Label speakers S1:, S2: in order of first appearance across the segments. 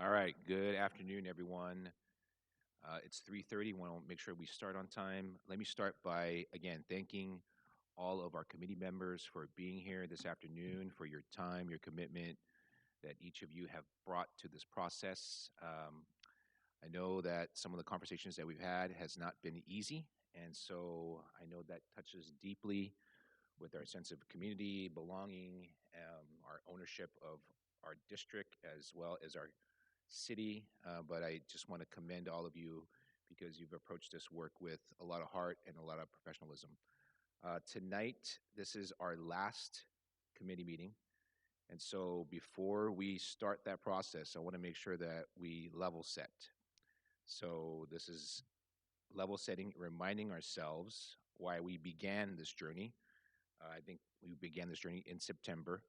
S1: All right, good afternoon, everyone. It's 3:30. Want to make sure we start on time. Let me start by, again, thanking all of our committee members for being here this afternoon, for your time, your commitment that each of you have brought to this process. I know that some of the conversations that we've had has not been easy, and so I know that touches deeply with our sense of community, belonging, our ownership of our district, as well as our city. But I just want to commend all of you because you've approached this work with a lot of heart and a lot of professionalism. Tonight, this is our last committee meeting. And so before we start that process, I want to make sure that we level set. So this is level setting, reminding ourselves why we began this journey. I think we began this journey in September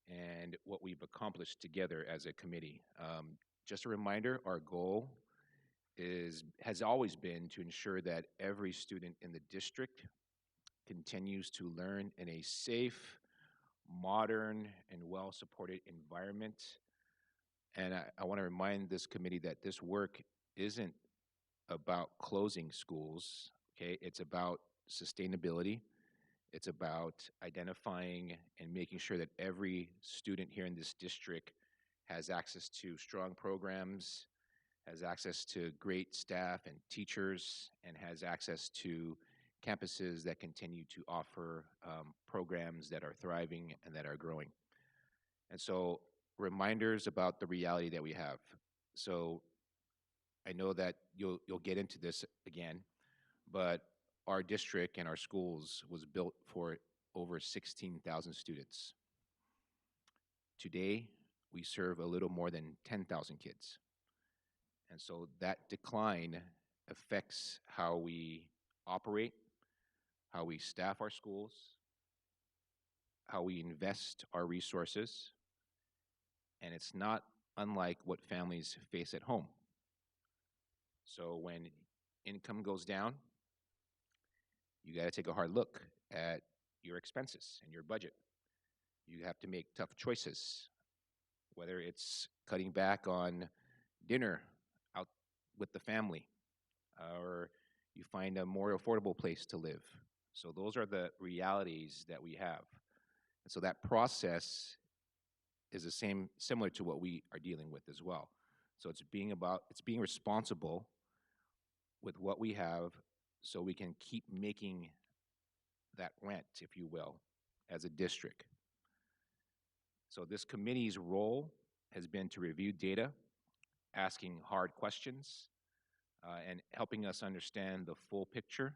S1: and what we've accomplished together as a committee. Just a reminder, our goal has always been to ensure that every student in the district continues to learn in a safe, modern, and well-supported environment. And I want to remind this committee that this work isn't about closing schools, okay? It's about sustainability. It's about identifying and making sure that every student here in this district has access to strong programs, has access to great staff and teachers, and has access to campuses that continue to offer programs that are thriving and that are growing. And so reminders about the reality that we have. So I know that you'll get into this again, but our district and our schools was built for over 16,000 students. Today, we serve a little more than 10,000 kids. And so that decline affects how we operate, how we staff our schools, how we invest our resources, and it's not unlike what families face at home. So when income goes down, you got to take a hard look at your expenses and your budget. You have to make tough choices, whether it's cutting back on dinner out with the family, or you find a more affordable place to live. So those are the realities that we have. And so that process is similar to what we are dealing with as well. So it's being responsible with what we have so we can keep making that rent, if you will, as a district. So this committee's role has been to review data, asking hard questions, and helping us understand the full picture.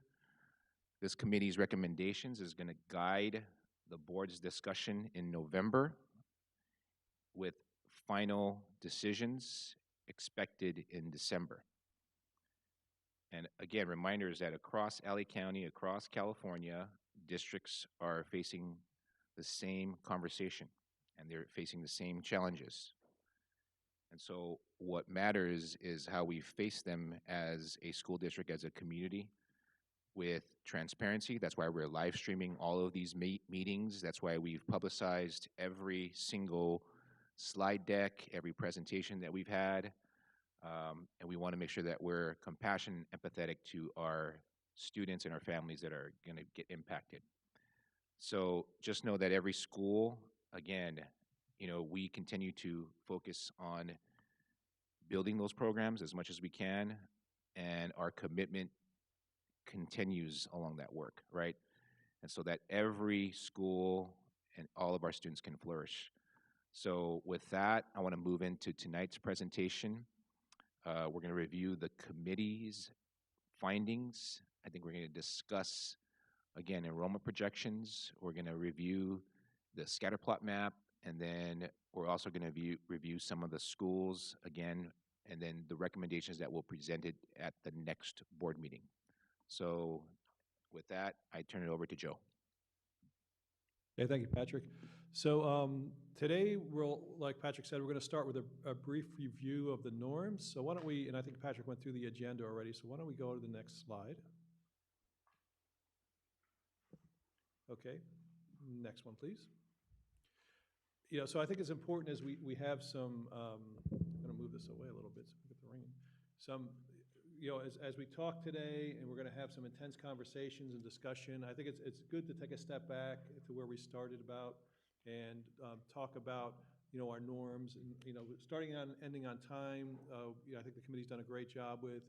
S1: This committee's recommendations is going to guide the board's discussion in November with final decisions expected in December. And again, reminders that across LA County, across California, districts are facing the same conversation and they're facing the same challenges. And so what matters is how we face them as a school district, as a community, with transparency. That's why we're live streaming all of these meetings. That's why we've publicized every single slide deck, every presentation that we've had. And we want to make sure that we're compassionate and empathetic to our students and our families that are going to get impacted. So just know that every school, again, we continue to focus on building those programs as much as we can, and our commitment continues along that work, right? And so that every school and all of our students can flourish. So with that, I want to move into tonight's presentation. We're going to review the committee's findings. I think we're going to discuss, again, enrollment projections. We're going to review the scatter plot map, and then we're also going to review some of the schools again, and then the recommendations that will be presented at the next board meeting. So with that, I turn it over to Joe.
S2: Okay, thank you, Patrick. So today, like Patrick said, we're going to start with a brief review of the norms. So why don't we, and I think Patrick went through the agenda already, so why don't we go to the next slide? Okay, next one, please. So I think it's important as we have some, I'm going to to move this away a little bit so we get the ringing. Some, as we talk today, and we're going to have some intense conversations and discussion, I think it's good to take a step back to where we started about and talk about, our norms and, starting on, ending on time. I think the committee's done a great job with,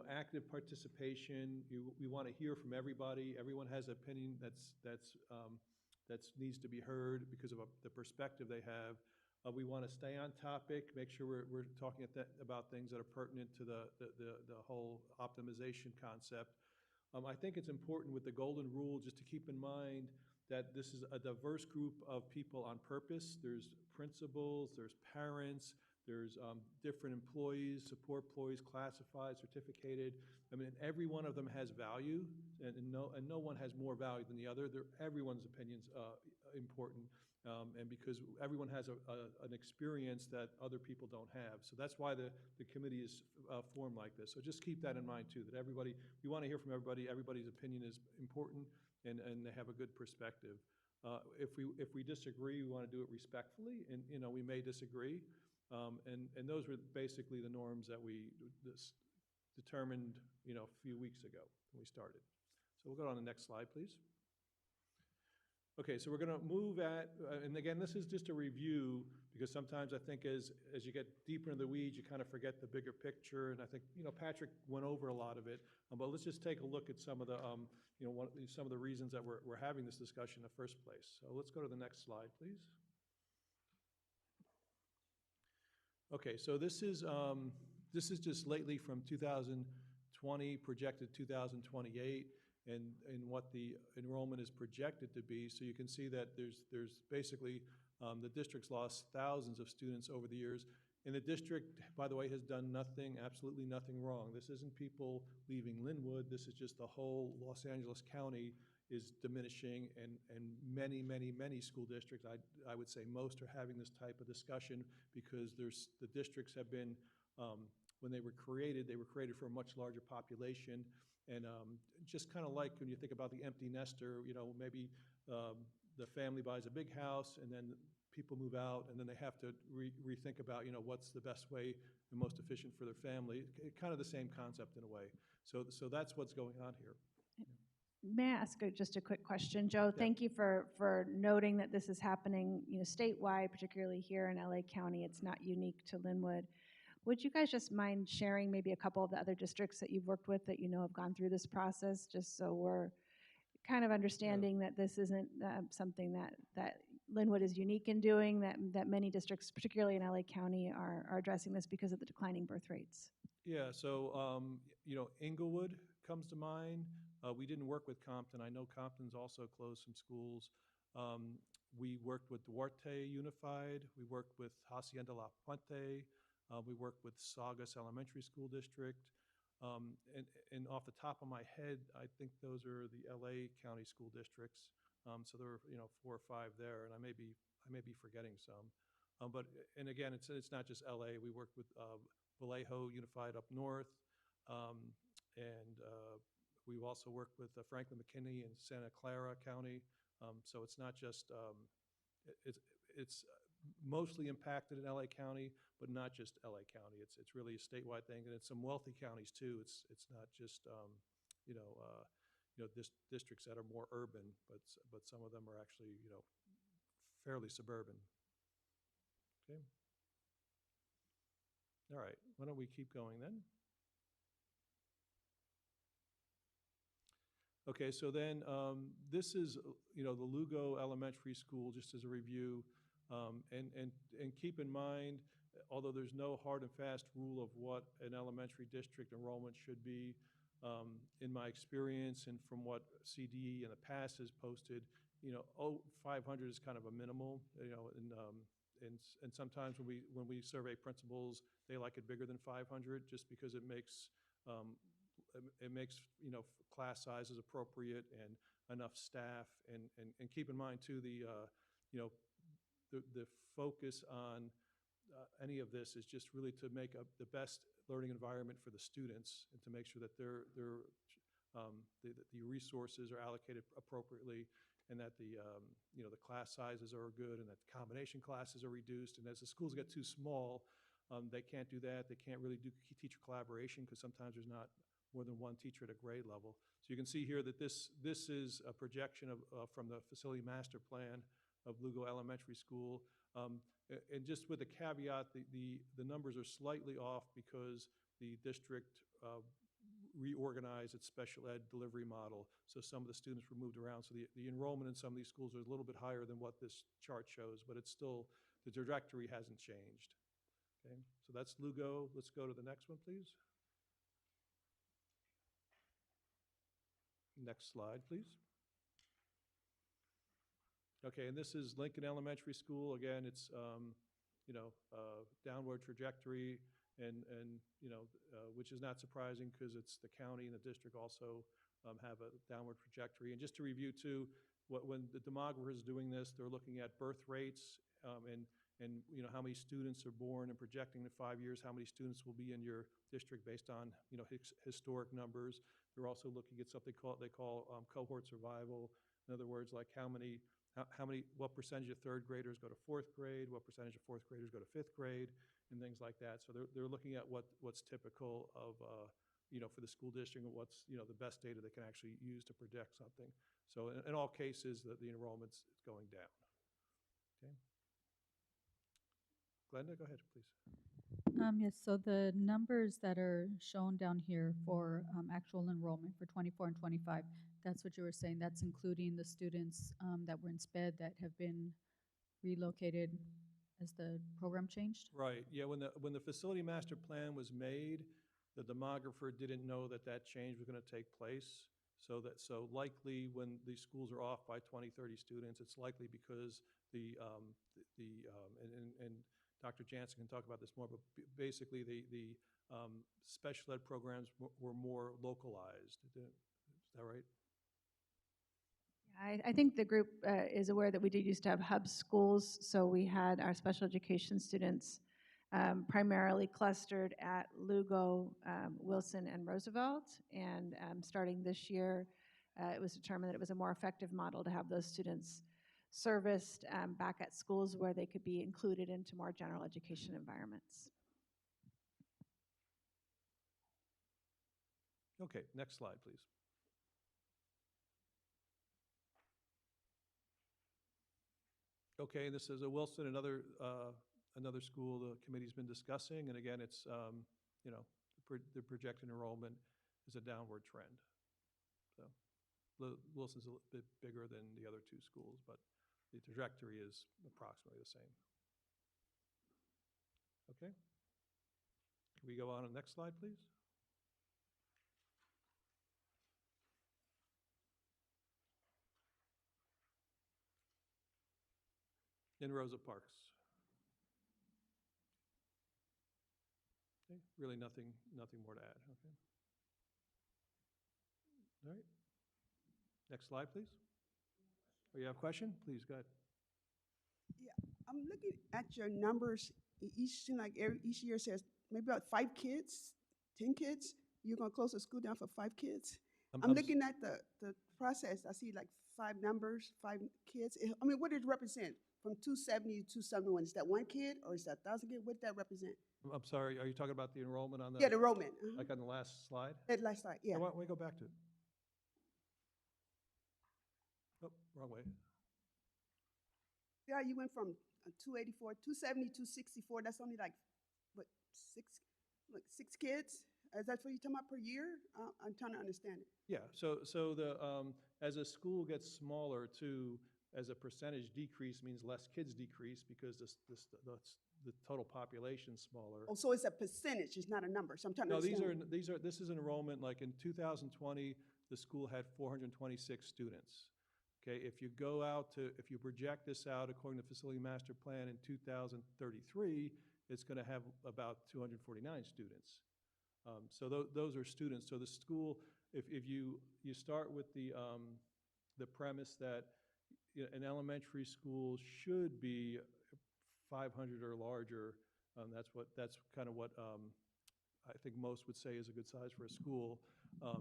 S2: active participation. We want to hear from everybody. Everyone has an opinion that's needs to be heard because of the perspective they have. We want to stay on topic, make sure we're talking about things that are pertinent to the whole optimization concept. I think it's important with the golden rule just to keep in mind that this is a diverse group of people on purpose. There's principals, there's parents, there's different employees, support employees, classified, certificated. I mean, every one of them has value, and no one has more value than the other. Everyone's opinion's important. And because everyone has an experience that other people don't have. So that's why the committee is formed like this. So just keep that in mind too, that we want to hear from everybody. Everybody's opinion is important, and they have a good perspective. If we disagree, we want to do it respectfully, and we may disagree. And those were basically the norms that we determined a few weeks ago when we started. So we'll go on the next slide, please. Okay, so we're going to move and again, this is just a review, because sometimes I think as you get deeper into the weeds, you kind of forget the bigger picture, and I think, Patrick went over a lot of it, but let's just take a look at some of the, some of the reasons that we're having this discussion in the first place. So let's go to the next slide, please. Okay, so this is just lately from 2020, projected 2028. And what the enrollment is projected to be. So you can see that there's basically, the district's lost thousands of students over the years. And the district, by the way, has done nothing, absolutely nothing wrong. This isn't people leaving Linwood. This is just the whole Los Angeles County is diminishing, and many, many, many school districts, I would say most, are having this type of discussion because the districts have been, when they were created for a much larger population. And just kind of like when you think about the empty nester, maybe the family buys a big house and then people move out, and then they have to rethink about, what's the best way and most efficient for their family. Kind of the same concept in a way. So that's what's going on here.
S3: May I ask just a quick question, Joe?
S2: Yeah.
S3: Thank you for noting that this is happening, statewide, particularly here in LA County. It's not unique to Linwood. Would you guys just mind sharing maybe a couple of the other districts that you've worked with that have gone through this process, just so we're kind of understanding that this isn't something that Linwood is unique in doing, that many districts, particularly in LA County, are addressing this because of the declining birth rates?
S2: Yeah, so, Inglewood comes to mind. We didn't work with Compton. I know Compton's also closed some schools. We worked with Duarte Unified. We worked with Hacienda La Puente. We worked with Saugus Elementary School District. And off the top of my head, I think those are the LA County school districts. So there were 4 or 5 there, and I may be forgetting some. And again, it's not just LA. We worked with Vallejo Unified up north, and we've also worked with Franklin McKinney in Santa Clara County. So it's not just it's mostly impacted in LA County, but not just LA County. It's really a statewide thing, and it's some wealthy counties too. It's not just districts that are more urban, but some of them are actually fairly suburban. Okay. All right. Why don't we keep going then? Okay. So then this is the Lugo Elementary School, just as a review. And keep in mind, although there's no hard and fast rule of what an elementary district enrollment should be, in my experience and from what CDE in the past has posted, 500 is kind of a minimal, and sometimes when we survey principals, they like it bigger than 500 just because it makes class sizes appropriate and enough staff, and keep in mind too the focus on any of this is just really to make the best learning environment for the students, and to make sure that the resources are allocated appropriately, and that the class sizes are good, and that the combination classes are reduced. And as the schools get too small, They can't do that. They can't really do teacher collaboration because sometimes there's not more than one teacher at a grade level. So you can see here that this is a projection of, from the facility master plan of Lugo Elementary School. And just with a caveat, the numbers are slightly off because the district reorganized its special ed delivery model. So some of the students were moved around. So the enrollment in some of these schools are a little bit higher than what this chart shows, but it's still, the trajectory hasn't changed. Okay, so that's Lugo. Let's go to the next one, please. Next slide, please. Okay, and this is Lincoln Elementary School. Again, it's downward trajectory, and which is not surprising because it's the county and the district also have a downward trajectory. And just to review too, when the demographer is doing this, they're looking at birth rates and how many students are born, and projecting in 5 years how many students will be in your district based on historic numbers. They're also looking at something they call cohort survival. In other words, like what percentage of third graders go to fourth grade, what percentage of fourth graders go to fifth grade, and things like that. So they're looking at what's typical of for the school district, and what's the best data they can actually use to project something. So in all cases, the enrollment's going down. Okay. Glenda, go ahead, please.
S4: Yes, so the numbers that are shown down here for actual enrollment for 24 and 25, that's what you were saying. That's including the students that were in SPED that have been relocated as the program changed?
S2: Right, yeah, when the facility master plan was made, the demographer didn't know that change was going to take place. So likely when these schools are off by 20, 30 students, it's likely because and Dr. Jansen can talk about this more, but basically the special ed programs were more localized. Is that right?
S3: I think the group is aware that we did used to have hub schools, so we had our special education students primarily clustered at Lugo, Wilson, and Roosevelt. And starting this year, it was determined that it was a more effective model to have those students serviced back at schools where they could be included into more general education environments.
S2: Okay, next slide, please. Okay, this is a Wilson, another school the committee's been discussing, and again, it's the projected enrollment is a downward trend. So Wilson's a bit bigger than the other two schools, but the trajectory is approximately the same. Okay, can we go on to the next slide, please? In Rosa Parks. Okay, really nothing more to add. Okay. All right. Next slide, please. Oh, you have a question? Please, go ahead.
S5: Yeah, I'm looking at your numbers. Each year says maybe about 5 kids, 10 kids. You're going to close the school down for 5 kids. I'm looking at the process. I see like 5 numbers, 5 kids. I mean, what does it represent? From 270 to 271, is that 1 kid or is that 1,000 kids? What does that represent?
S2: I'm sorry, are you talking about the enrollment on the?
S5: Yeah, the enrollment.
S2: Like on the last slide?
S5: That last slide, yeah.
S2: Why don't we go back to it? Oh, wrong way.
S5: Yeah, you went from 284, 270, 264. That's only like, what, 6 kids? Is that what you're talking about per year? I'm trying to understand it.
S2: Yeah, so as a school gets smaller too, as a percentage decrease means less kids decrease because the total population's smaller.
S5: Oh, so it's a percentage, it's not a number. So I'm trying to understand.
S2: No, this is enrollment. Like in 2020, the school had 426 students. Okay, if you project this out according to facility master plan in 2033, it's going to have about 249 students. So those are students. So the school, if you start with the premise that an elementary school should be 500 or larger, that's kind of what I think most would say is a good size for a school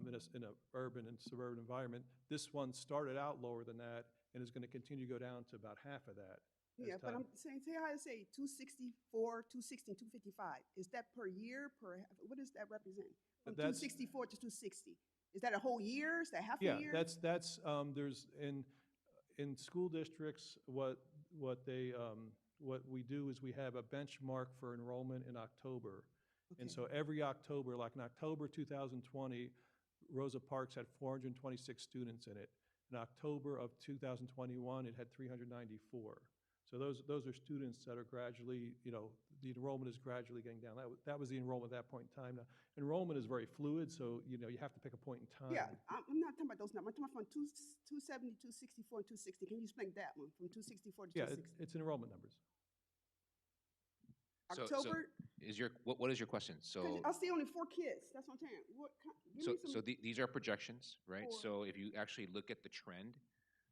S2: in an urban and suburban environment. This one started out lower than that and is going to continue to go down to about half of that
S5: Yeah, but
S2: time.
S5: I'm saying, say how to say 264, 260, 255. Is that per year, what does that represent? From
S2: That's
S5: 264 to 260? Is that a whole year? Is that half a
S2: Yeah,
S5: year?
S2: there's in school districts, what we do is we have a benchmark for enrollment in October. And
S5: Okay.
S2: so every October, like in October 2020, Rosa Parks had 426 students in it. In October of 2021, it had 394. So those are students that are gradually, the enrollment is gradually getting down. That was the enrollment at that point in time. Now, enrollment is very fluid, so, you have to pick a point in time.
S5: Yeah, I'm not talking about those numbers. I'm talking about from 270, 264, and 260. Can you explain that one from 264 to
S2: Yeah,
S5: 260?
S2: it's enrollment numbers.
S1: So
S5: October?
S1: what is your question?
S5: Because I see only 4 kids. That's what I'm saying. Give me some.
S1: These are projections, right?
S5: Four.
S1: So if you actually look at the trend,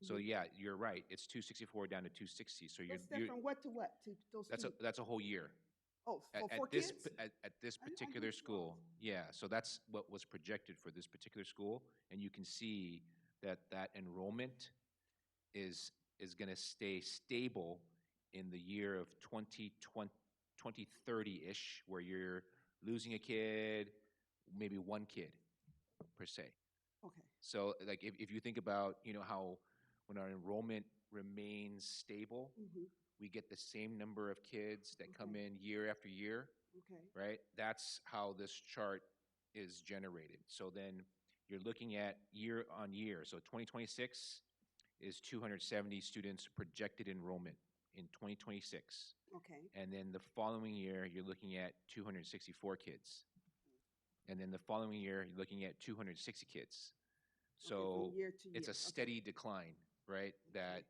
S1: so
S5: Mhm.
S1: yeah, you're right. It's 264 down to 260. So
S5: What's that from what to what to those two?
S1: that's a whole year.
S5: Oh, for
S1: At
S5: 4 kids?
S1: this
S5: I
S1: particular
S5: do 12.
S1: school, yeah. So that's what was projected for this particular school, and you can see that enrollment is going to stay stable in the year of 2020, 2030-ish, where you're losing a kid, maybe one kid per se.
S5: Okay.
S1: So like if you think about, how when our enrollment remains stable,
S5: Mm-hmm.
S1: we get the same number of kids that come
S5: Okay.
S1: in year after year,
S5: Okay.
S1: right? That's how this chart is generated. So then you're looking at year on year. So 2026 is 270 students projected enrollment in 2026.
S5: Okay.
S1: And then the following year, you're looking at 264 kids. And then the following year, you're looking at 260 kids.
S5: Okay, from
S1: So
S5: year to
S1: it's
S5: year.
S1: a steady decline, right? That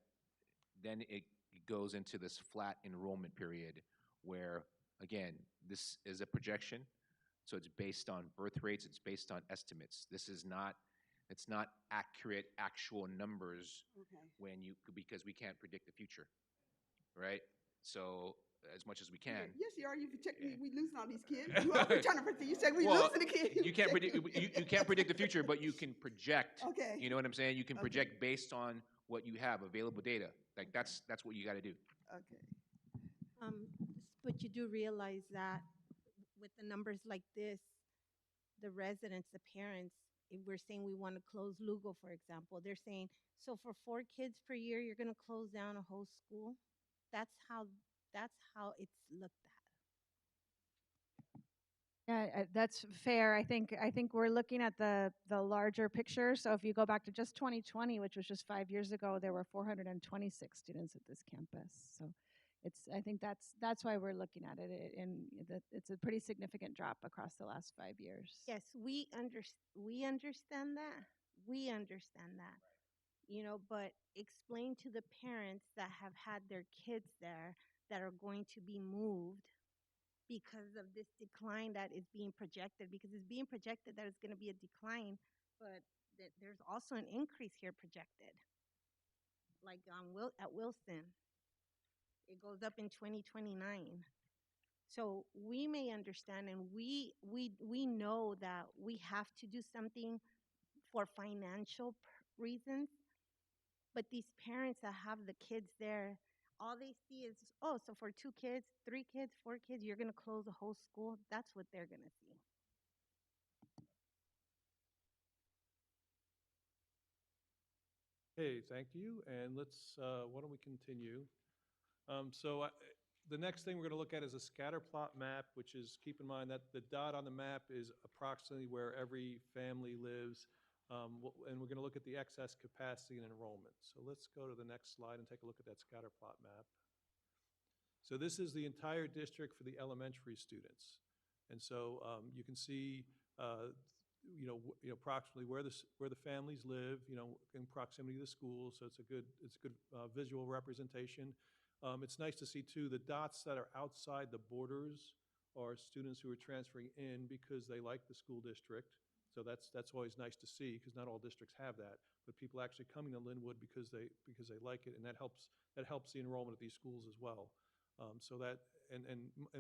S1: then it goes into this flat enrollment period where, again, this is a projection. So it's based on birth rates, it's based on estimates. It's not accurate, actual numbers
S5: Okay.
S1: because we can't predict the future, right? So as much as we can.
S5: Yes, you are. You protect me.
S1: Yeah.
S5: We losing all these kids. You are trying to protect. You said we
S1: Well,
S5: losing the kids.
S1: you can't predict you can't predict the future, but you can project.
S5: Okay.
S1: You know what I'm saying? You can
S5: Okay.
S1: project based on what you have available data. Like that's what you got to do.
S5: Okay.
S6: But you do realize that with the numbers like this, the residents, the parents, if we're saying we want to close Lugo, for example, they're saying, so for 4 kids per year, you're going to close down a whole school. That's how it's looked at.
S3: Yeah, that's fair. I think we're looking at the larger picture. So if you go back to just 2020, which was just 5 years ago, there were 426 students at this campus. So I think that's why we're looking at it, and it's a pretty significant drop across the last 5 years.
S6: Yes, we understand that. We understand that. But explain to the parents that have had their kids there that are going to be moved because of this decline that is being projected, because it's being projected that it's going to be a decline, but there's also an increase here projected. Like at Wilson, it goes up in 2029. So we may understand, and we know that we have to do something for financial reasons, but these parents that have the kids there, all they see is, oh, so for 2 kids, 3 kids, 4 kids, you're going to close a whole school. That's what they're going to see.
S2: Okay, thank you. And why don't we continue? The next thing we're going to look at is a scatter plot map, which is, keep in mind that the dot on the map is approximately where every family lives. And we're going to look at the excess capacity and enrollment. So let's go to the next slide and take a look at that scatter plot map. So this is the entire district for the elementary students. And so you can see, approximately where the families live, in proximity to the schools. So it's a good visual representation. It's nice to see too, the dots that are outside the borders are students who are transferring in because they like the school district. So that's always nice to see, because not all districts have that. But people actually coming to Linwood because they like it, and that helps the enrollment at these schools as well. And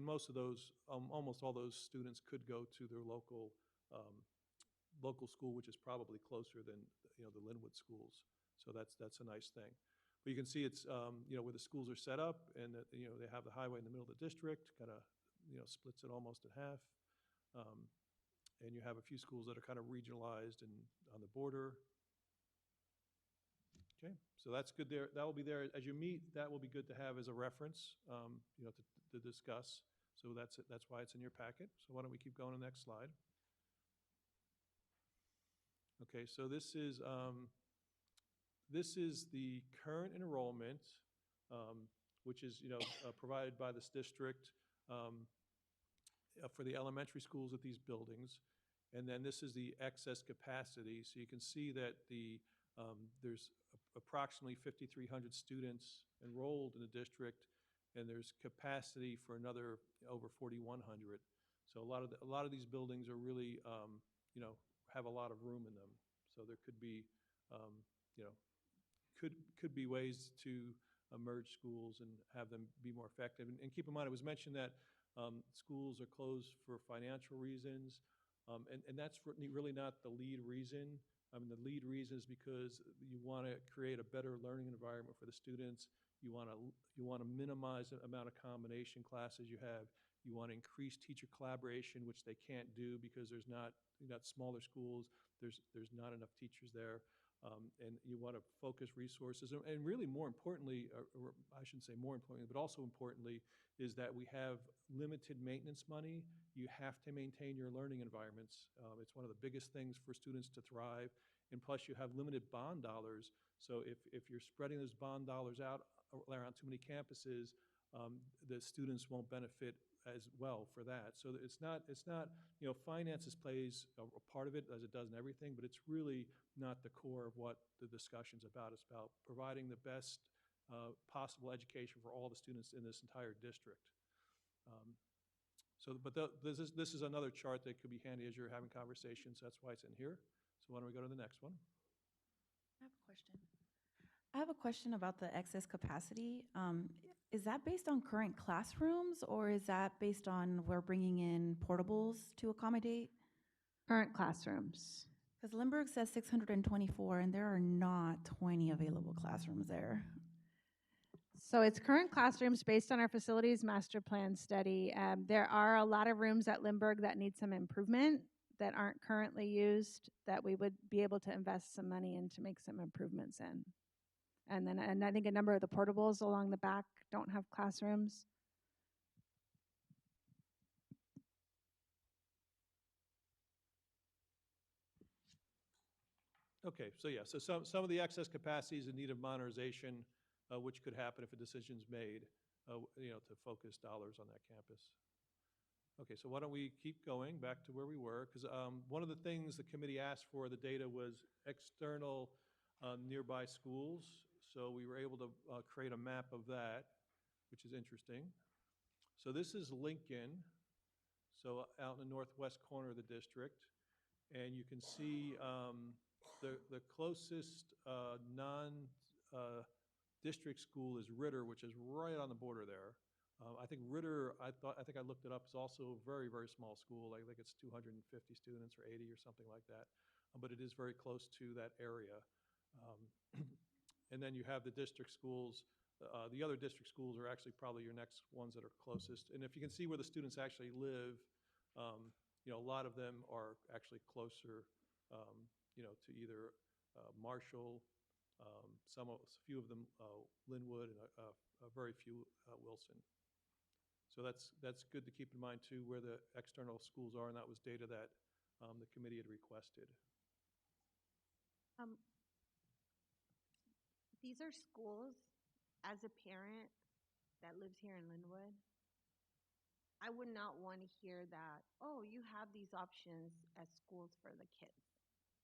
S2: most of those, almost all those students could go to their local school, which is probably closer than the Linwood schools. So that's a nice thing. But you can see it's, where the schools are set up, and that, they have the highway in the middle of the district, kind of, splits it almost in half. Um, And you have a few schools that are kind of regionalized and on the border. Okay, so that's good there. That will be there as you meet. That will be good to have as a reference, to discuss. So that's it. That's why it's in your packet. So why don't we keep going to the next slide? Okay, so this is the current enrollment, which is provided by this district um, for the elementary schools at these buildings. And then this is the excess capacity. So you can see that there's approximately 5,300 students enrolled in the district, and there's capacity for another over 4,100. So a lot of these buildings are really, have a lot of room in them. So there could be, um, you know, could be ways to merge schools and have them be more effective. And keep in mind, it was mentioned that schools are closed for financial reasons, and that's really not the lead reason. I mean, the lead reason is because you want to create a better learning environment for the students. You want to minimize the amount of combination classes you have. You want to increase teacher collaboration, which they can't do because you got smaller schools. There's not enough teachers there. And you want to focus resources. And really more importantly, or I shouldn't say more importantly, but also importantly, is that we have limited maintenance money. You have to maintain your learning environments. It's one of the biggest things for students to thrive. And plus you have limited bond dollars. So if you're spreading those bond dollars out around too many campuses, the students won't benefit as well for that. So it's not, finances plays a part of it as it does in everything, but it's really not the core of what the discussion's about. It's about providing the best possible education for all the students in this entire district. This is another chart that could be handy as you're having conversations. That's why it's in here. So why don't we go to the next one?
S7: I have a question. I have a question about the excess capacity. Is that based on current classrooms, or is that based on we're bringing in portables to accommodate?
S3: Current classrooms.
S7: Because Lindbergh says 624, and there are not 20 available classrooms there.
S3: So it's current classrooms based on our facilities master plan study. There are a lot of rooms at Lindbergh that need some improvement that aren't currently used that we would be able to invest some money in to make some improvements in. And I think a number of the portables along the back don't have classrooms.
S2: Okay, so yeah, so some of the excess capacity is in need of modernization, which could happen if a decision's made, to focus dollars on that campus. Okay, so why don't we keep going back to where we were? Because one of the things the committee asked for, the data, was external nearby schools. So we were able to create a map of that, which is interesting. So this is Lincoln, so out in the northwest corner of the district. And you can see the closest non-district school is Ritter, which is right on the border there. I think Ritter, I think I looked it up, is also a very, very small school. I think it's 250 students or 80 or something like that. But it is very close to that area. And then you have the district schools. The other district schools are actually probably your next ones that are closest. And if you can see where the students actually live, a lot of them are actually closer, to either Marshall, a few of them Linwood, and a very few Wilson. So that's good to keep in mind too, where the external schools are, and that was data that the committee had requested.
S6: These are schools, as a parent that lives here in Linwood, I would not want to hear that, oh, you have these options as schools for the kids.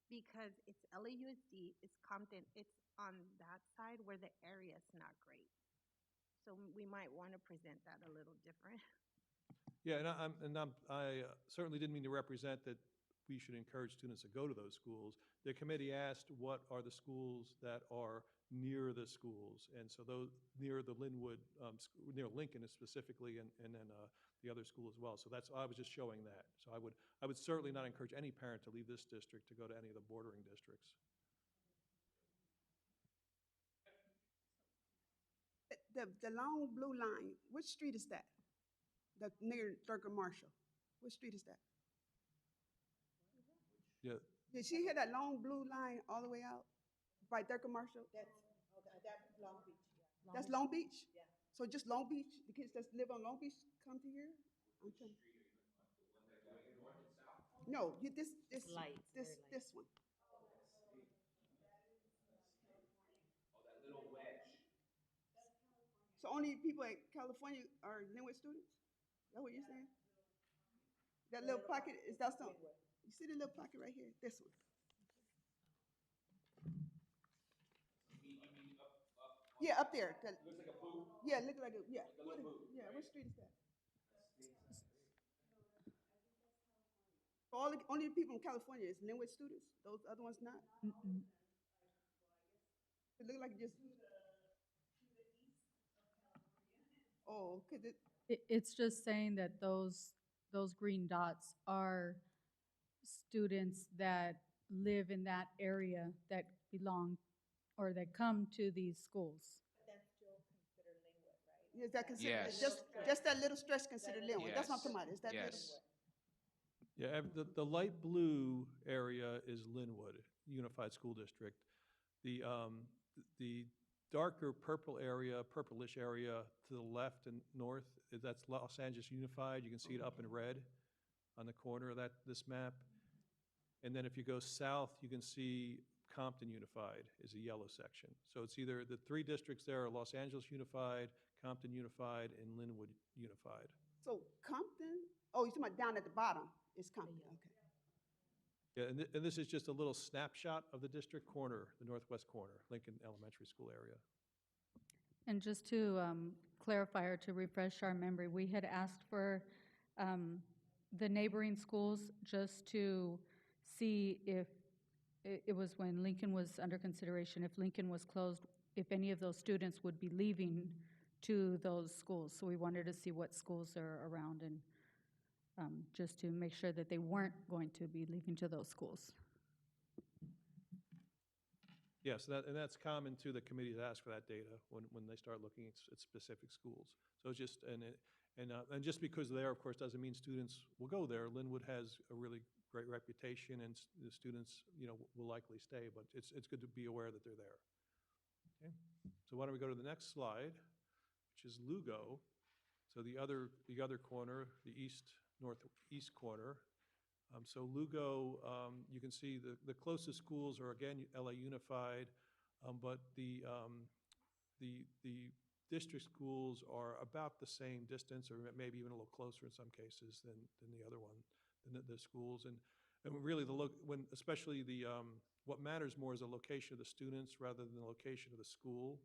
S6: Because it's LUSD, it's Compton, it's on that side where the area is not great. So we might want to present that a little different.
S2: Yeah, I certainly didn't mean to represent that we should encourage students to go to those schools. The committee asked what are the schools that are near the schools, and so those near the Linwood, near Lincoln specifically, and then the other school as well. So I was just showing that. So I would certainly not encourage any parent to leave this district to go to any of the bordering districts.
S5: the long blue line, which street is that? The near Thurgood Marshall. Which street is that?
S2: Yeah,
S5: Did she hear that long blue line all the way out by Thurgood Marshall? That's Long Beach? Yeah. So just Long Beach, the kids that live on Long Beach come to here? I'm trying. No, this one. So only people at California are Linwood students? Is that what you're saying? That little pocket, is that something? You see the little pocket right here? This one. Yeah, up there. That, looks like a poop. Yeah, look like a, yeah. Like a what, poop, yeah, right? What street is that? So all the only people in California is Linwood students? Those other ones not?
S4: Mm-mm.
S5: It look like just. Oh, cause it.
S4: It's just saying that those green dots are students that live in that area that belong or that come to these schools.
S5: Is that considered
S1: Yes.
S5: just that little stretch considered Linwood? That's what I'm
S1: Yes.
S5: talking about. Is that little?
S1: Yes.
S2: yeah, the light blue area is Linwood Unified School District. The darker purple area, purplish area to the left and north, that's Los Angeles Unified. You can see it up in red on the corner of this map. And then if you go south, you can see Compton Unified is a yellow section. So it's either the three districts there are Los Angeles Unified, Compton Unified, and Linwood Unified.
S5: So Compton? Oh, you're talking about down at the bottom is Compton. Okay.
S2: Yeah, and this is just a little snapshot of the district corner, the northwest corner, Lincoln Elementary School area.
S4: And just to clarify or to refresh our memory, we had asked for the neighboring schools just to see if it was when Lincoln was under consideration, if Lincoln was closed, if any of those students would be leaving to those schools. So we wanted to see what schools are around and just to make sure that they weren't going to be leaving to those schools.
S2: Yes, and that's common to the committees to ask for that data when they start looking at specific schools. So it's just, and just because they're there, of course, doesn't mean students will go there. Linwood has a really great reputation, and the students, will likely stay, but it's good to be aware that they're there. Okay, so why don't we go to the next slide, which is Lugo. So the other corner, the northeast corner. So Lugo, you can see the closest schools are again LA Unified, but the district schools are about the same distance, or maybe even a little closer in some cases than the other one, than the schools. And really especially what matters more is the location of the students rather than the location of the school,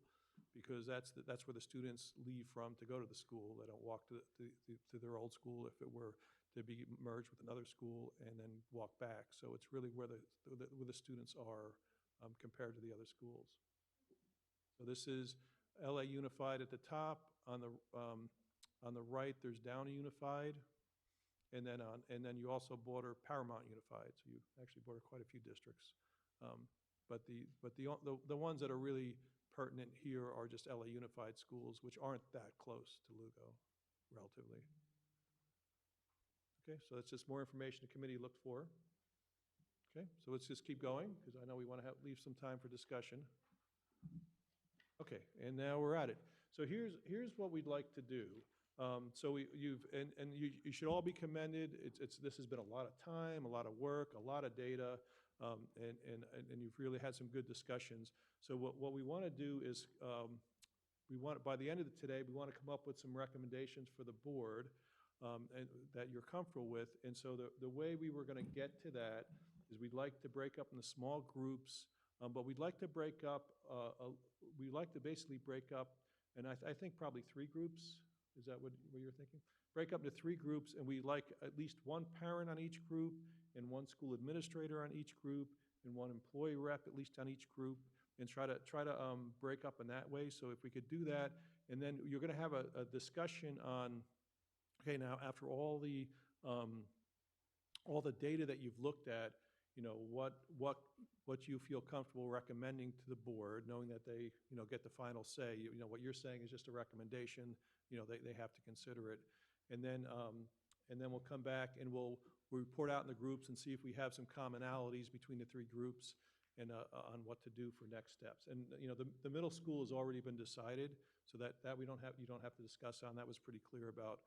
S2: because that's where the students leave from to go to the school. They don't walk to their old school if it were to be merged with another school and then walk back. So it's really where the students are compared to the other schools. So this is LA Unified at the top. On the right, there's Downey Unified, and then you also border Paramount Unified. So you actually border quite a few districts. But the ones that are really pertinent here are just LA Unified schools, which aren't that close to Lugo, relatively. Okay, so that's just more information the committee looked for. Okay, so let's just keep going, because I know we want to leave some time for discussion. Okay, and now we're at it. So here's what we'd like to do. So you should all be commended. This has been a lot of time, a lot of work, a lot of data, and you've really had some good discussions. So what we want to do is by the end of today, we want to come up with some recommendations for the board and that you're comfortable with. And so the way we were going to get to that is we'd like to break up into small groups, but we'd like to break up, we'd like to basically break up, and I think probably 3 groups. Is that what you're thinking? Break up into 3 groups, and we like at least 1 parent on each group, and 1 school administrator on each group, and 1 employee rep at least on each group, and try to break up in that way. So if we could do that, and then you're going to have a discussion on, okay, now after all the data that you've looked at, what you feel comfortable recommending to the board, knowing that they, get the final say. What you're saying is just a recommendation, they have to consider it. And then we'll come back and we'll report out in the groups and see if we have some commonalities between the three groups and on what to do for next steps. And, the middle school has already been decided, so that you don't have to discuss on. That was pretty clear about,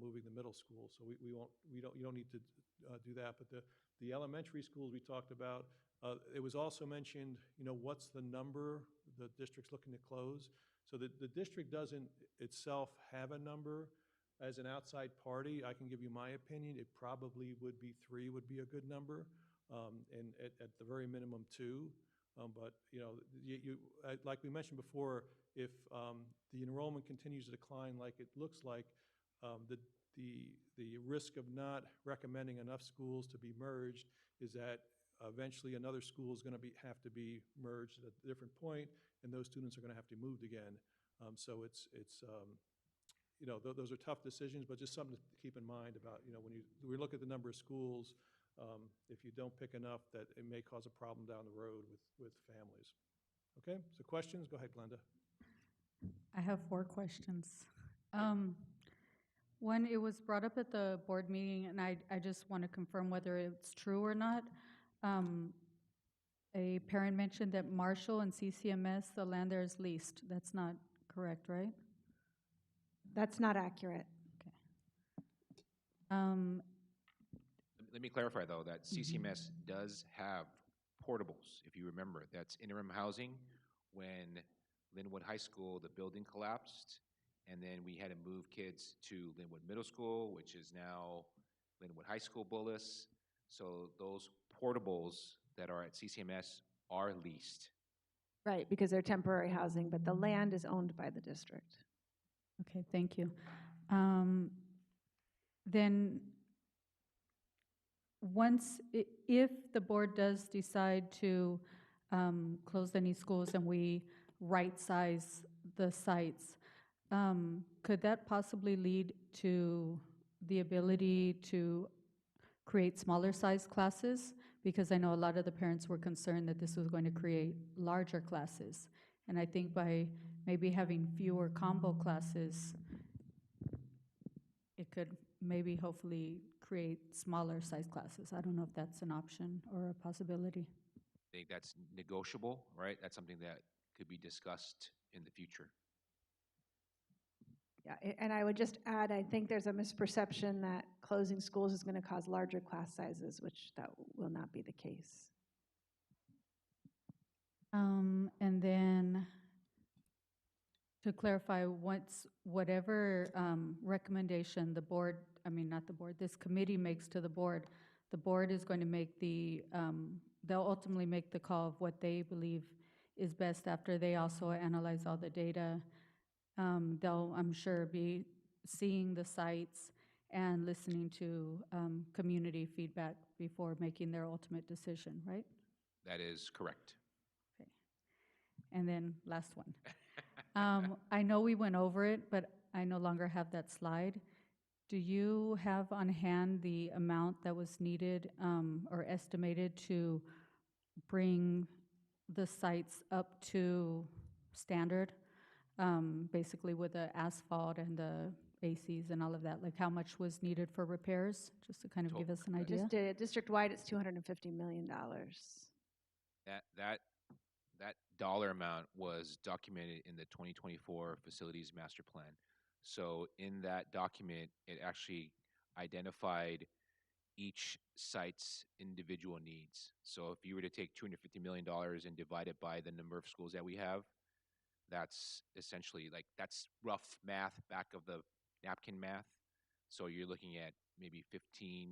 S2: moving the middle school. So you don't need to do that. But the elementary schools we talked about, it was also mentioned, what's the number the district's looking to close? So the district doesn't itself have a number. As an outside party, I can give you my opinion. It probably would be 3 would be a good number, and at the very minimum 2. But like we mentioned before, if the enrollment continues to decline like it looks like, the risk of not recommending enough schools to be merged is that eventually another school is going to have to be merged at a different point, and those students are going to have to be moved again. So those are tough decisions, but just something to keep in mind about, when we look at the number of schools, if you don't pick enough, that it may cause a problem down the road with families. Okay, so questions? Go ahead, Glenda.
S4: I have 4 questions. One, it was brought up at the board meeting, and I just want to confirm whether it's true or not. A parent mentioned that Marshall and CCMS, the land there is leased. That's not correct, right?
S3: That's not accurate.
S4: Okay.
S1: Let me clarify, though, that CCMS does have portables. If you remember, that's interim housing. When Linwood High School, the building collapsed, and then we had to move kids to Linwood Middle School, which is now Linwood High School Bullis. So those portables that are at CCMS are leased.
S3: Right, because they're temporary housing, but the land is owned by the district.
S4: Okay, thank you. Then if the board does decide to close any schools and we right-size the sites, could that possibly lead to the ability to create smaller size classes? Because I know a lot of the parents were concerned that this was going to create larger classes. And I think by maybe having fewer combo classes, it could maybe hopefully create smaller size classes. I don't know if that's an option or a possibility.
S1: I think that's negotiable, right? That's something that could be discussed in the future.
S3: Yeah, and I would just add, I think there's a misperception that closing schools is going to cause larger class sizes, which that will not be the case.
S4: And then to clarify, whatever recommendation the board, not the board, this committee makes to the board is going to make they'll ultimately make the call of what they believe is best after they also analyze all the data. They'll, I'm sure, be seeing the sites and listening to community feedback before making their ultimate decision, right?
S1: That is correct.
S4: Okay. And then last one. I know we went over it, but I no longer have that slide. Do you have on hand the amount that was needed or estimated to bring the sites up to standard, basically with the asphalt and the ACs and all of that? Like how much was needed for repairs, just to kind of give us an idea?
S3: Just district-wide, it's $250 million.
S1: That dollar amount was documented in the 2024 Facilities Master Plan. So in that document, it actually identified each site's individual needs. So if you were to take $250 million and divide it by the number of schools that we have, that's essentially that's rough math, back of the napkin math. So you're looking at maybe $15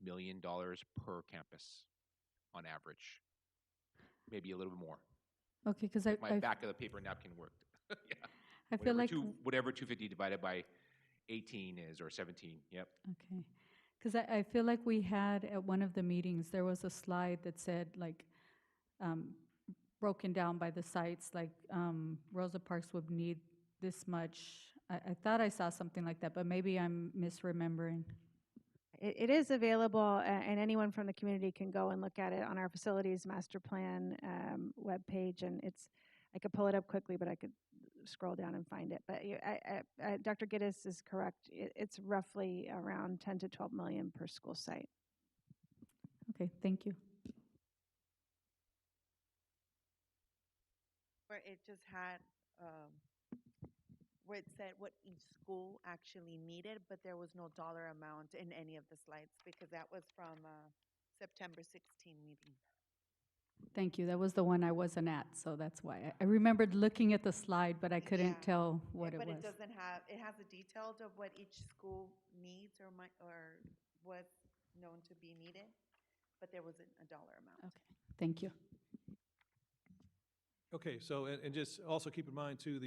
S1: million per campus on average. Maybe a little bit more.
S4: Okay, because
S1: my back of the paper napkin worked. Yeah.
S4: I feel like
S1: whatever 250 divided by 18 is, or 17. Yep.
S4: Okay, because I feel like we had at one of the meetings there was a slide that said broken down by the sites, Rosa Parks would need this much. I thought I saw something like that, but maybe I'm misremembering.
S3: it is available, and anyone from the community can go and look at it on our facilities master plan webpage. And I could pull it up quickly, but I could scroll down and find it. But Dr. Gittes is correct. It's roughly around 10 to 12 million per school site.
S4: Okay, thank you.
S8: Where it just had, where it said what each school actually needed, but there was no dollar amount in any of the slides because that was from September 16 meeting.
S4: Thank you. That was the one I wasn't at, so that's why. I remembered looking at the slide, but I couldn't
S8: Yeah.
S4: tell what it
S8: But
S4: was.
S8: it doesn't have, it has the details of what each school needs or was known to be needed, but there wasn't a dollar amount.
S4: Okay, thank you.
S2: Okay, so, and just also keep in mind too,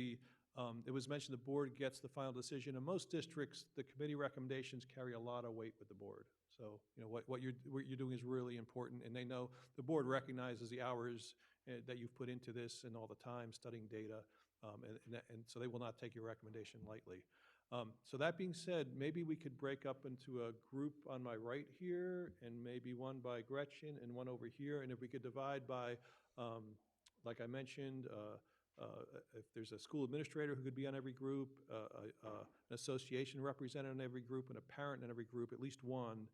S2: it was mentioned the board gets the final decision. In most districts, the committee recommendations carry a lot of weight with the board. So, what you're doing is really important, and they know, the board recognizes the hours that you've put into this and all the time studying data, and so they will not take your recommendation lightly. So that being said, maybe we could break up into a group on my right here, and maybe one by Gretchen and one over here, and if we could divide by, like I mentioned, if there's a school administrator who could be on every group, an association representative in every group, and a parent in every group, at least one,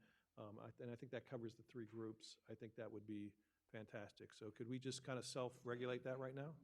S2: and I think that covers the 3 groups. I think that would be fantastic. So could we just kind of self-regulate that right now?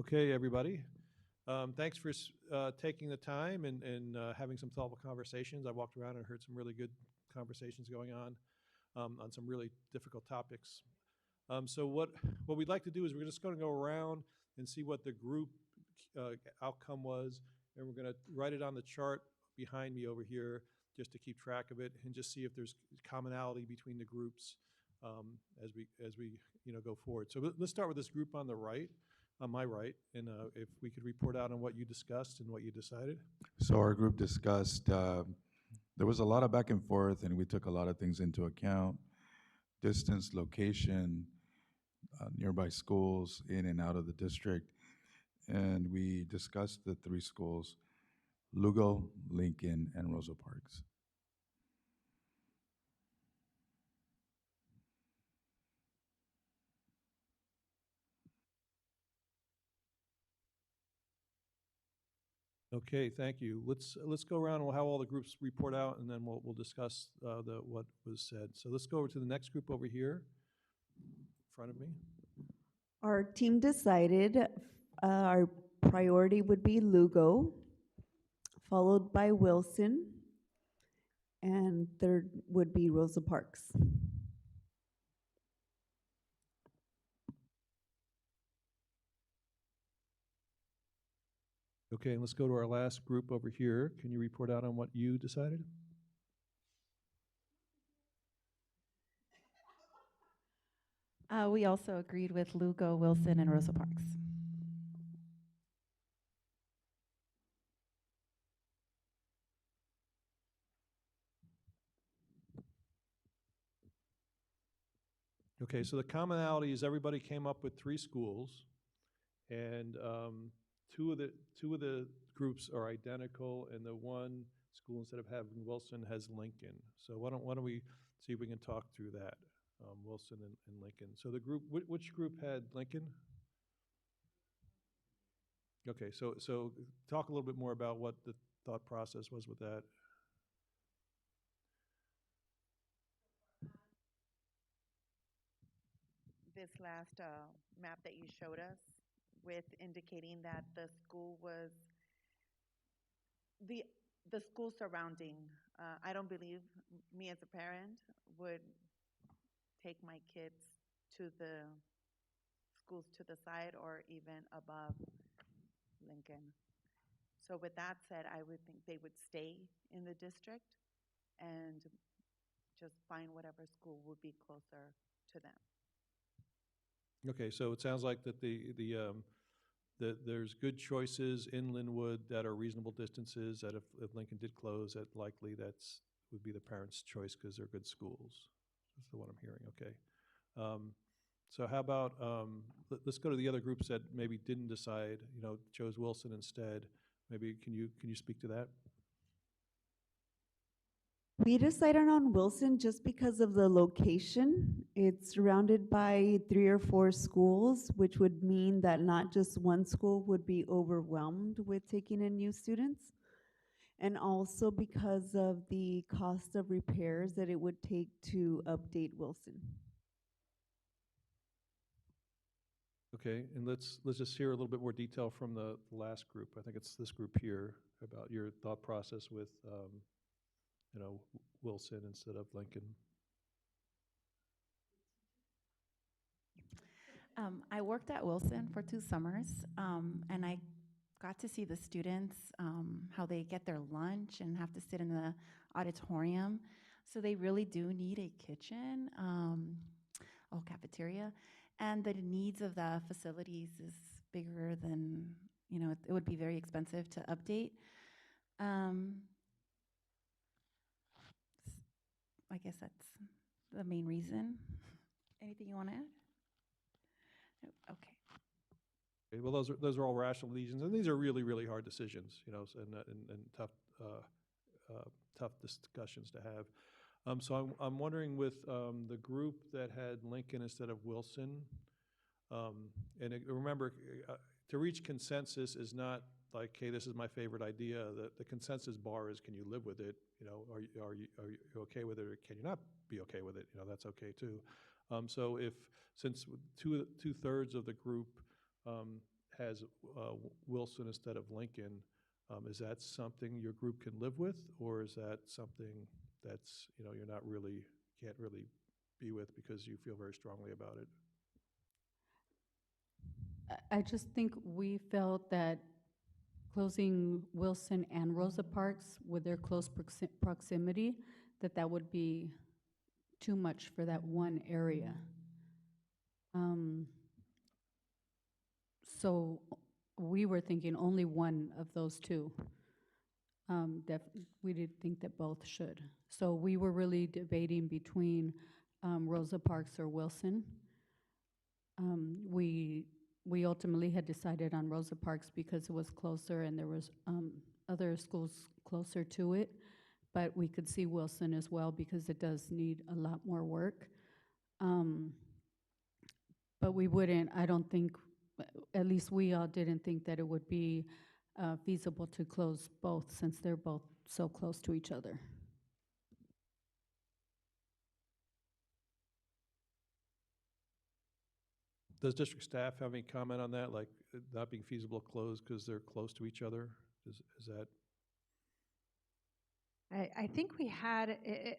S2: Okay, everybody. Thanks for taking the time and having some thoughtful conversations. I walked around and heard some really good conversations going on some really difficult topics. So what we'd like to do is we're just going to go around and see what the group outcome was, and we're going to write it on the chart behind me over here just to keep track of it and just see if there's commonality between the groups as we go forward. So let's start with this group on the right, on my right, and if we could report out on what you discussed and what you decided.
S9: So our group discussed, there was a lot of back and forth, and we took a lot of things into account: distance, location, nearby schools in and out of the district. And we discussed the three schools: Lugo, Lincoln, and Rosa Parks.
S2: Okay, thank you. Let's go around and we'll have all the groups report out, and then we'll discuss what was said. So let's go over to the next group over here in front of me.
S10: Our team decided our priority would be Lugo, followed by Wilson, and third would be Rosa Parks.
S2: Okay, and let's go to our last group over here. Can you report out on what you decided?
S7: We also agreed with Lugo, Wilson, and Rosa Parks.
S2: Okay, so the commonality is everybody came up with three schools, and two of the groups are identical, and the one school, instead of having Wilson, has Lincoln. So why don't we see if we can talk through that, Wilson and Lincoln. So the group, which group had Lincoln? Okay, so talk a little bit more about what the thought process was with that.
S8: This last map that you showed us with indicating that the school was the school surrounding. I don't believe me as a parent would take my kids to the schools to the side or even above Lincoln. So with that said, I would think they would stay in the district and just find whatever school would be closer to them.
S2: Okay, so it sounds like that there's good choices in Linwood that are reasonable distances, that if Lincoln did close, that likely would be the parents' choice because they're good schools. That's what I'm hearing, okay. So how about, let's go to the other groups that maybe didn't decide, chose Wilson instead. Maybe can you speak to that?
S10: We decided on Wilson just because of the location. It's surrounded by 3 or 4 schools, which would mean that not just one school would be overwhelmed with taking in new students, and also because of the cost of repairs that it would take to update Wilson.
S2: Okay, and let's just hear a little bit more detail from the last group. I think it's this group here about your thought process with Wilson instead of Lincoln.
S7: I worked at Wilson for 2 summers, and I got to see the students, how they get their lunch and have to sit in the auditorium. So they really do need a kitchen, cafeteria, and the needs of the facilities is bigger than, it would be very expensive to update. I guess that's the main reason. Anything you want to add? Nope. Okay.
S2: Okay, well, those are all rational reasons, and these are really, really hard decisions, and tough discussions to have. So I'm wondering with the group that had Lincoln instead of Wilson, remember, to reach consensus is not like, hey, this is my favorite idea. The consensus bar is, can you live with it? Are you okay with it, or can you not be okay with it? That's okay too. So since two-thirds of the group has Wilson instead of Lincoln. Is that something your group can live with, or is that something that's, you're not really, can't really be with because you feel very strongly about it?
S4: I just think we felt that closing Wilson and Rosa Parks with their close proximity, that would be too much for that one area. So we were thinking only one of those two. We didn't think that both should. So we were really debating between Rosa Parks or Wilson. We ultimately had decided on Rosa Parks because it was closer and there was other schools closer to it. But we could see Wilson as well because it does need a lot more work. But we wouldn't, I don't think, at least we all didn't think that it would be feasible to close both since they're both so close to each other.
S2: Does district staff have any comment on that, like not being feasible to close because they're close to each other? Is that?
S3: I think we had,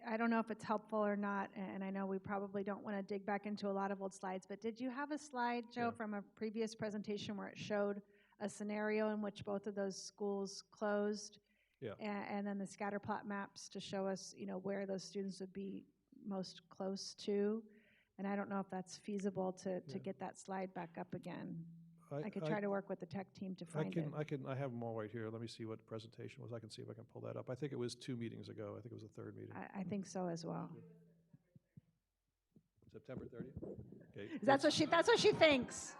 S3: I don't know if it's helpful or not, and I know we probably don't want to dig back into a lot of old slides, but did you have a slide, Joe,
S2: Yeah.
S3: from a previous presentation where it showed a scenario in which both of those schools closed?
S2: Yeah.
S3: And then the scatter plot maps to show us, where those students would be most close to? And I don't know if that's feasible to get that slide back up again. I could try to work with the tech team to find it.
S2: I have them all right here. Let me see what the presentation was. I can see if I can pull that up. I think it was 2 meetings ago. I think it was the third meeting.
S3: I think so as well.
S2: September 30th? Okay.
S3: That's what she thinks.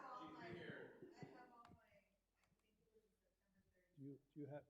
S2: You have.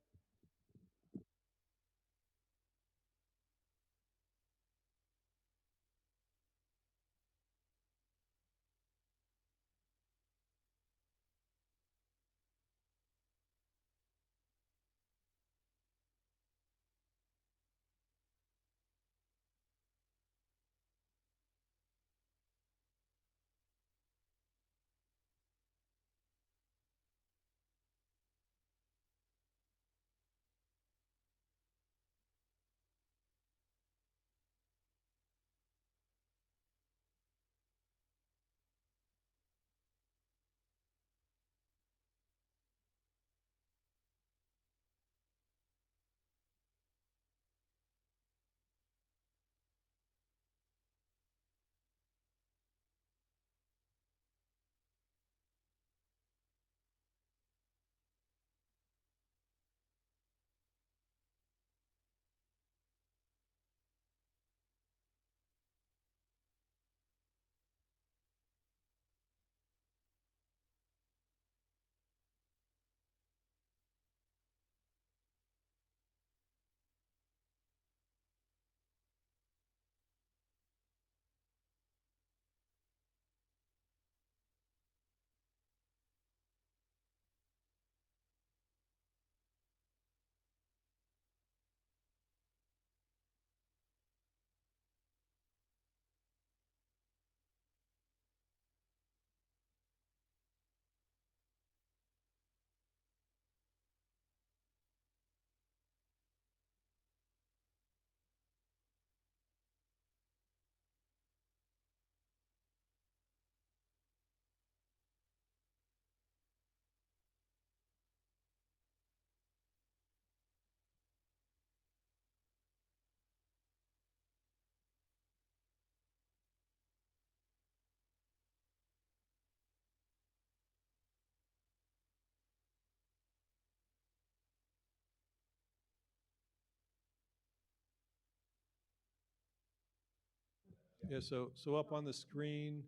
S2: Yeah, so up on the screen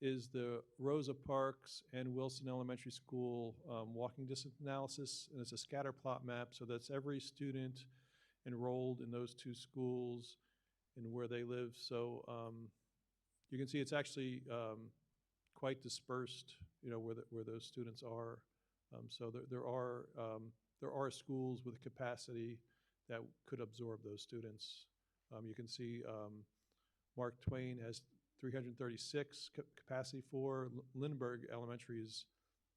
S2: is the Rosa Parks and Wilson Elementary School walking distance analysis, and it's a scatter plot map, so that's every student enrolled in those 2 schools and where they live. So you can see it's actually quite dispersed, where those students are. So there are schools with capacity that could absorb those students. You can see Mark Twain has 336 capacity for. Lindbergh Elementary is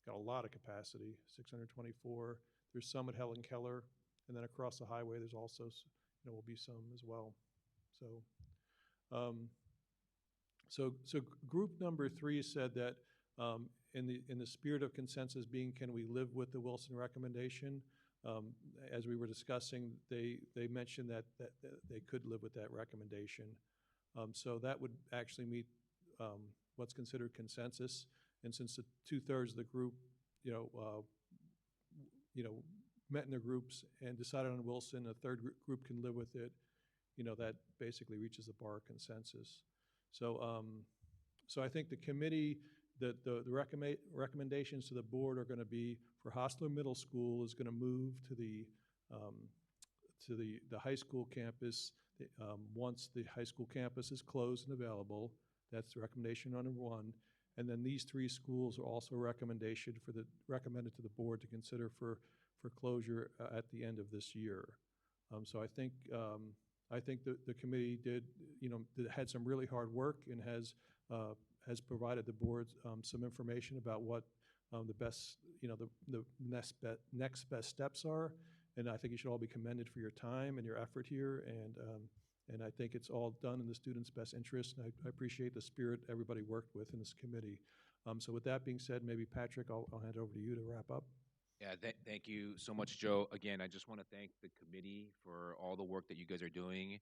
S2: got a lot of capacity, 624. There's some at Helen Keller, and then across the highway, there's also, will be some as well. So, um, so group number 3 said that in the spirit of consensus being, can we live with the Wilson recommendation? As we were discussing, they mentioned that they could live with that recommendation. So that would actually meet what's considered consensus. And since the 2/3 of the group, met in their groups and decided on Wilson, a third group can live with it, that basically reaches the bar of consensus. So, so I think the committee, the recommendations to the board are going to be for Hostler Middle School is going to move to the high school campus once the high school campus is closed and available. That's the recommendation number 1. And then these 3 schools are also recommended to the board to consider for closure at the end of this year. So I think the committee had some really hard work and has provided the board some information about what the best, the next best steps are. And I think you should all be commended for your time and your effort here. And I think it's all done in the students' best interest. And I appreciate the spirit everybody worked with in this committee. So with that being said, maybe Patrick, I'll hand it over to you to wrap up.
S1: Yeah, thank you so much, Joe. Again, I just want to thank the committee for all the work that you guys are doing.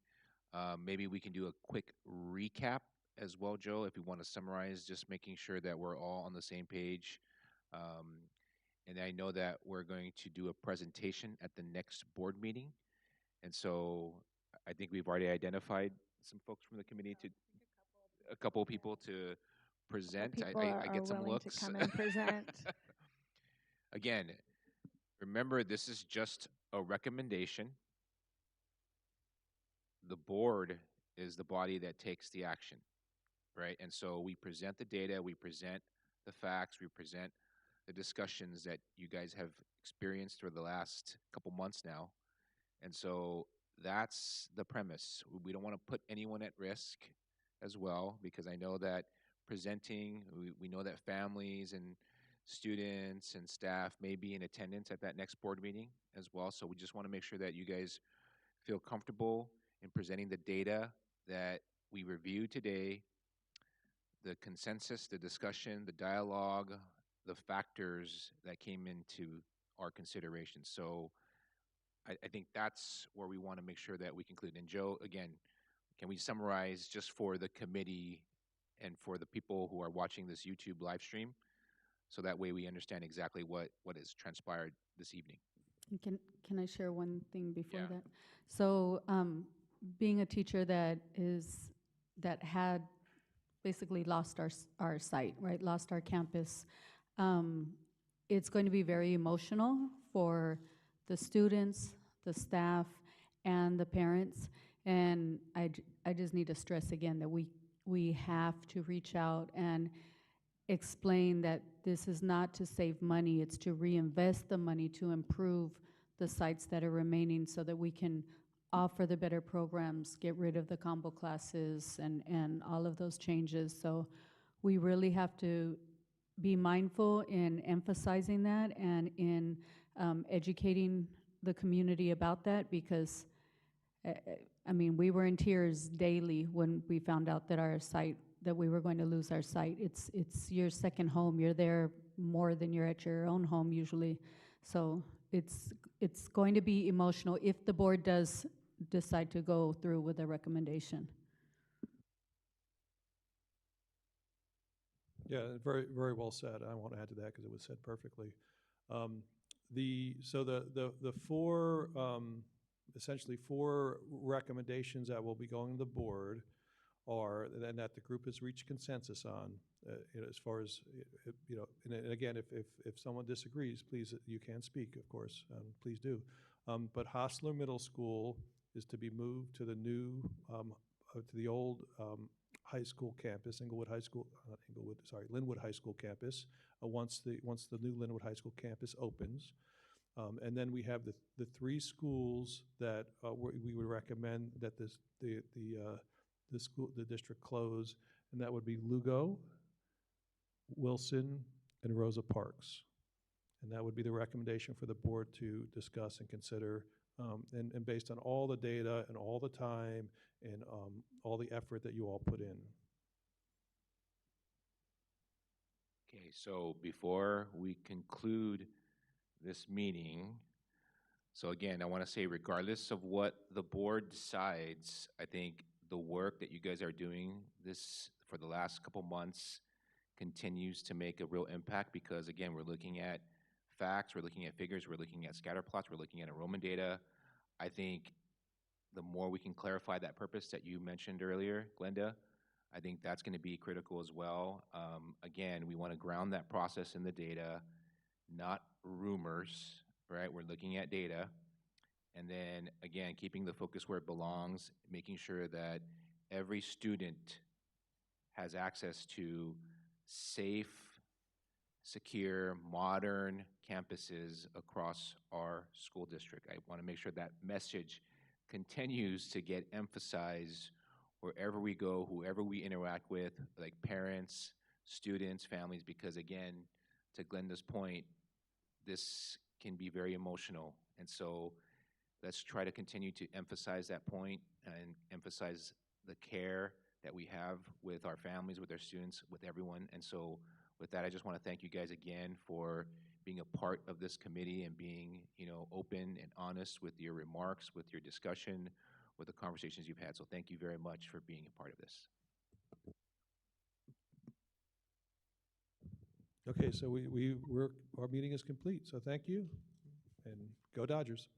S1: Maybe we can do a quick recap as well, Joe, if you want to summarize, just making sure that we're all on the same page. And I know that we're going to do a presentation at the next board meeting. And so I think we've already identified some folks from the committee a couple of people to present. I get some looks.
S3: To come and present.
S1: Again, remember, this is just a recommendation. The board is the body that takes the action, right? And so we present the data, we present the facts, we present the discussions that you guys have experienced for the last couple months now. And so that's the premise. We don't want to put anyone at risk as well, because I know that presenting, we know that families and students and staff may be in attendance at that next board meeting as well. So we just want to make sure that you guys feel comfortable in presenting the data that we reviewed today, the consensus, the discussion, the dialogue, the factors that came into our consideration. So I think that's where we want to make sure that we conclude. And Joe, again, can we summarize just for the committee and for the people who are watching this YouTube live stream, so that way we understand exactly what has transpired this evening?
S4: Can I share one thing before
S1: Yeah.
S4: that? So being a teacher that had basically lost our site, right, lost our campus, it's going to be very emotional for the students, the staff, and the parents. And I just need to stress again that we have to reach out and explain that this is not to save money, it's to reinvest the money to improve the sites that are remaining so that we can offer the better programs, get rid of the combo classes and all of those changes. So we really have to be mindful in emphasizing that and in educating the community about that, because I mean, we were in tears daily when we found out that we were going to lose our site. It's your second home. You're there more than you're at your own home usually. So it's going to be emotional if the board does decide to go through with a recommendation.
S2: Yeah, very, very well said. I won't add to that because it was said perfectly. The four, essentially 4 recommendations that will be going to the board are, and that the group has reached consensus on, as far as, and again, if someone disagrees, please, you can speak, of course, please do. But Hostler Middle School is to be moved to the new, to the old high school campus, Linwood High School campus, once the new Linwood High School campus opens. And then we have the 3 schools that we would recommend that the district close, and that would be Lugo, Wilson, and Rosa Parks. And that would be the recommendation for the board to discuss and consider, and based on all the data and all the time and all the effort that you all put in.
S1: Okay, so before we conclude this meeting, so again, I want to say regardless of what the board decides, I think the work that you guys are doing this for the last couple months continues to make a real impact, because again, we're looking at facts, we're looking at figures, we're looking at scatter plots, we're looking at enrollment data. I think the more we can clarify that purpose that you mentioned earlier, Glenda, I think that's going to be critical as well. Again, we want to ground that process in the data, not rumors, right? We're looking at data. And then, again, keeping the focus where it belongs, making sure that every student has access to safe, secure, modern campuses across our school district. I want to make sure that message continues to get emphasized wherever we go, whoever we interact with, like parents, students, families, because again, to Glenda's point, this can be very emotional. And so let's try to continue to emphasize that point and emphasize the care that we have with our families, with our students, with everyone. And so with that, I just want to thank you guys again for being a part of this committee and being, open and honest with your remarks, with your discussion, with the conversations you've had. So thank you very much for being a part of this.
S2: Okay, so our meeting is complete, so thank you, and go Dodgers.